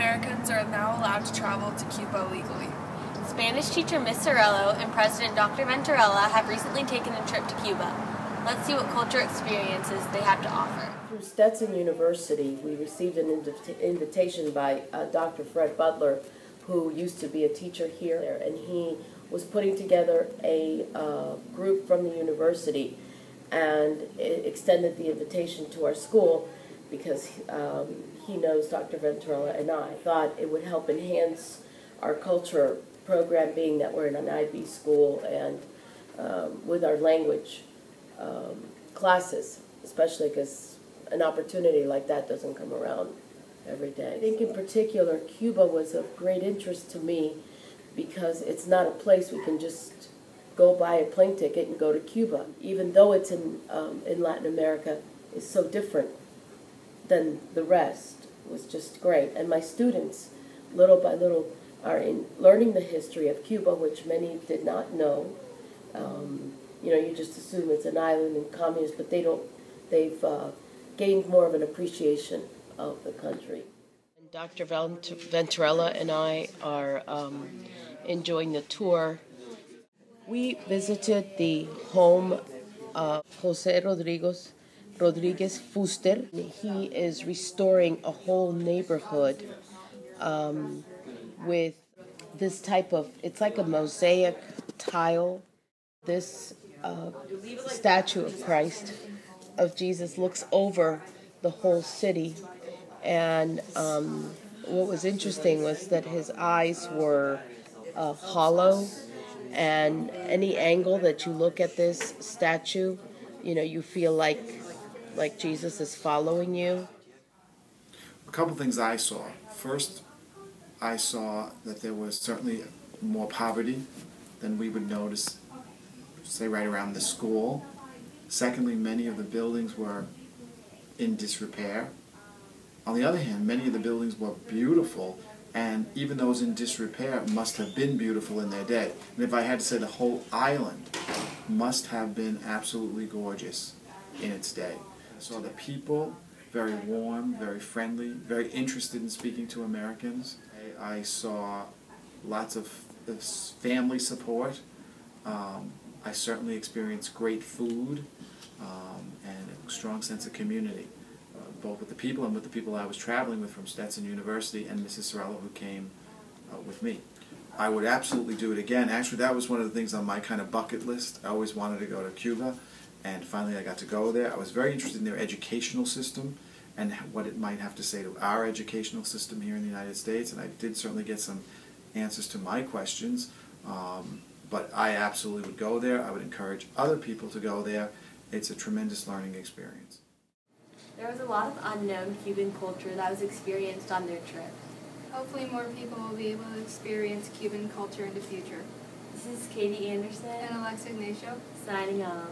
Americans are now allowed to travel to Cuba legally. Spanish teacher Miss Sorello and President Dr. Venturella have recently taken a trip to Cuba. Let's see what culture experiences they have to offer. Through Stetson University, we received an invitation by Dr. Fred Butler, who used to be a teacher here, and he was putting together a group from the university and extended the invitation to our school because he knows Dr. Venturella and I thought it would help enhance our culture program, being that we're in an IB school, and with our language classes, especially because an opportunity like that doesn't come around every day. I think in particular Cuba was of great interest to me because it's not a place we can just go buy a plane ticket and go to Cuba. Even though it's in Latin America, it's so different than the rest. It was just great. And my students, little by little, are learning the history of Cuba, which many did not know. You just assume it's an island and communist, but they don't. They've gained more of an appreciation of the country. And Dr. Venturella and I are enjoying the tour. We visited the home of Jose Rodriguez Fuster. He is restoring a whole neighborhood with this type of, it's like a mosaic tile. This statue of Christ, of Jesus, looks over the whole city. And what was interesting was that his eyes were hollow, and any angle that you look at this statue, you feel like Jesus is following you. A couple things I saw. First, I saw that there was certainly more poverty than we would notice, say, right around the school. Secondly, many of the buildings were in disrepair. On the other hand, many of the buildings were beautiful, and even those in disrepair must have been beautiful in their day. And if I had to say, the whole island must have been absolutely gorgeous in its day. I saw the people very warm, very friendly, very interested in speaking to Americans. I saw lots of family support. I certainly experienced great food and a strong sense of community, both with the people and with the people I was traveling with from Stetson University and Mrs. Sorello, who came with me. I would absolutely do it again. Actually, that was one of the things on my kind of bucket list. I always wanted to go to Cuba, and finally I got to go there. I was very interested in their educational system and what it might have to say to our educational system here in the United States, and I did certainly get some answers to my questions. But I absolutely would go there. I would encourage other people to go there. It's a tremendous learning experience. There was a lot of unknown Cuban culture that was experienced on their trip. Hopefully more people will be able to experience Cuban culture in the future. This is Katie Anderson and Alexa Ignacio signing off.